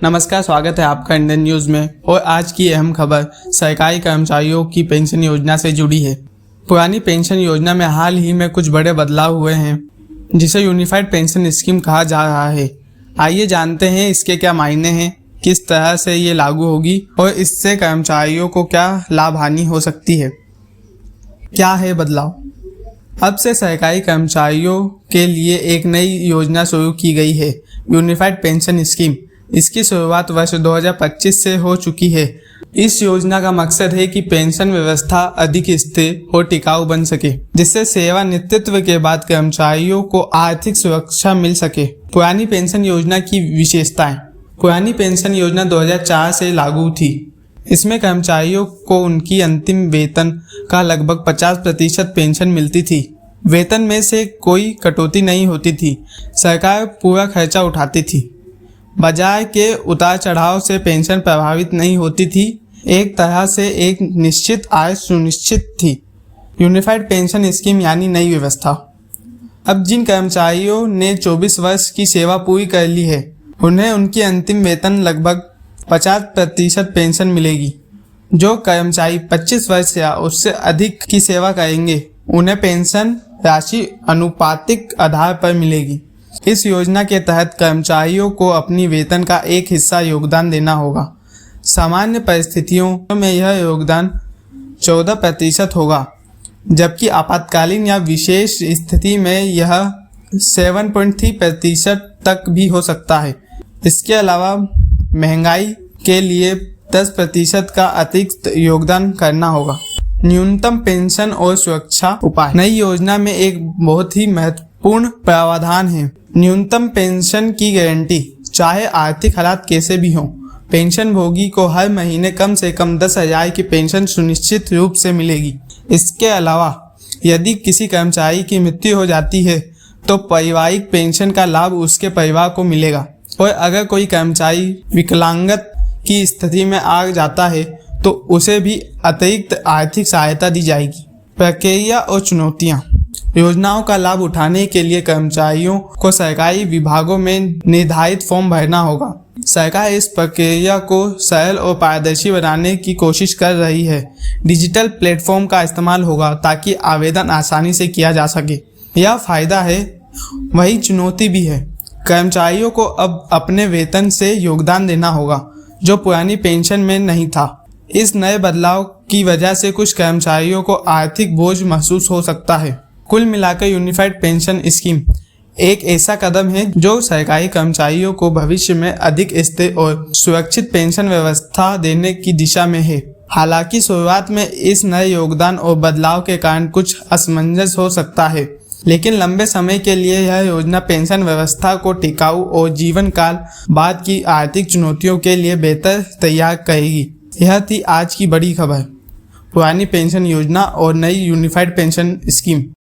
नमस्कार, स्वागत है आपका इंडियन न्यूज़ में। और आज की अहम खबर सरकारी कर्मचारियों की पेंशन योजना से जुड़ी है। पुरानी पेंशन योजना में हाल ही में कुछ बड़े बदलाव हुए हैं, जिसे यूनिफाइड पेंशन स्कीम कहा जा रहा है। आइए जानते हैं इसके क्या मायने हैं, किस तरह से ये लागू होगी और इससे कर्मचारियों को क्या लाभ हानि हो सकती है। क्या है बदलाव? अब से सरकारी कर्मचारियों के लिए एक नई योजना शुरू की गई है, यूनिफाइड पेंशन स्कीम। इसकी शुरुआत वर्ष 2025 से हो चुकी है। इस योजना का मकसद है कि पेंशन व्यवस्था अधिक स्थिर और टिकाऊ बन सके, जिससे सेवानिवृत्ति के बाद कर्मचारियों को आर्थिक सुरक्षा मिल सके। पुरानी पेंशन योजना की विशेषताएं। पुरानी पेंशन योजना 2004 से लागू थी। इसमें कर्मचारियों को उनकी अंतिम वेतन का लगभग 50% पेंशन मिलती थी। वेतन में से कोई कटौती नहीं होती थी। सरकार पूरा खर्चा उठाती थी। बाजार के उतार चढ़ाव से पेंशन प्रभावित नहीं होती थी। एक तरह से एक निश्चित आय सुनिश्चित थी। यूनिफाइड पेंशन स्कीम यानी नई व्यवस्था। अब जिन कर्मचारियों ने 24 वर्ष की सेवा पूरी कर ली है, उन्हें उनकी अंतिम वेतन लगभग 50% पेंशन मिलेगी। जो कर्मचारी 25 वर्ष या उससे अधिक की सेवा करेंगे, उन्हें पेंशन राशि अनुपातिक आधार पर मिलेगी। इस योजना के तहत कर्मचारियों को अपनी वेतन का एक हिस्सा योगदान देना होगा। सामान्य परिस्थितियों में यह योगदान 14% होगा, जबकि आपातकालीन या विशेष स्थिति में यह 7.3% तक भी हो सकता है। इसके अलावा महंगाई के लिए 10% का अतिरिक्त योगदान करना होगा। न्यूनतम पेंशन और सुरक्षा उपाय। नई योजना में एक बहुत ही महत्वपूर्ण प्रावधान है, न्यूनतम पेंशन की गारंटी। चाहे आर्थिक हालात कैसे भी हों, पेंशन भोगी को हर महीने कम से कम 10,000 की पेंशन सुनिश्चित रूप से मिलेगी। इसके अलावा यदि किसी कर्मचारी की मृत्यु हो जाती है, तो पारिवारिक पेंशन का लाभ उसके परिवार को मिलेगा। और अगर कोई कर्मचारी विकलांगता की स्थिति में आ जाता है, तो उसे भी अतिरिक्त आर्थिक सहायता दी जाएगी। प्रक्रिया और चुनौतियाँ। योजनाओं का लाभ उठाने के लिए कर्मचारियों को सरकारी विभागों में निर्धारित फॉर्म भरना होगा। सरकार इस प्रक्रिया को सरल और पारदर्शी बनाने की कोशिश कर रही है। डिजिटल प्लेटफॉर्म का इस्तेमाल होगा ताकि आवेदन आसानी से किया जा सके। यह फायदा है, वही चुनौती भी है। कर्मचारियों को अब अपने वेतन से योगदान देना होगा, जो पुरानी पेंशन में नहीं था। इस नए बदलाव की वजह से कुछ कर्मचारियों को आर्थिक बोझ महसूस हो सकता है। कुल मिलाकर यूनिफाइड पेंशन स्कीम एक ऐसा कदम है जो सरकारी कर्मचारियों को भविष्य में अधिक स्थिर और सुरक्षित पेंशन व्यवस्था देने की दिशा में है। हालांकि शुरुआत में इस नए योगदान और बदलाव के कारण कुछ असमंजस हो सकता है, लेकिन लंबे समय के लिए यह योजना पेंशन व्यवस्था को टिकाऊ और जीवन काल बाद की आर्थिक चुनौतियों के लिए बेहतर तैयार करेगी। यह थी आज की बड़ी खबर, पुरानी पेंशन योजना और नई यूनिफाइड पेंशन स्कीम।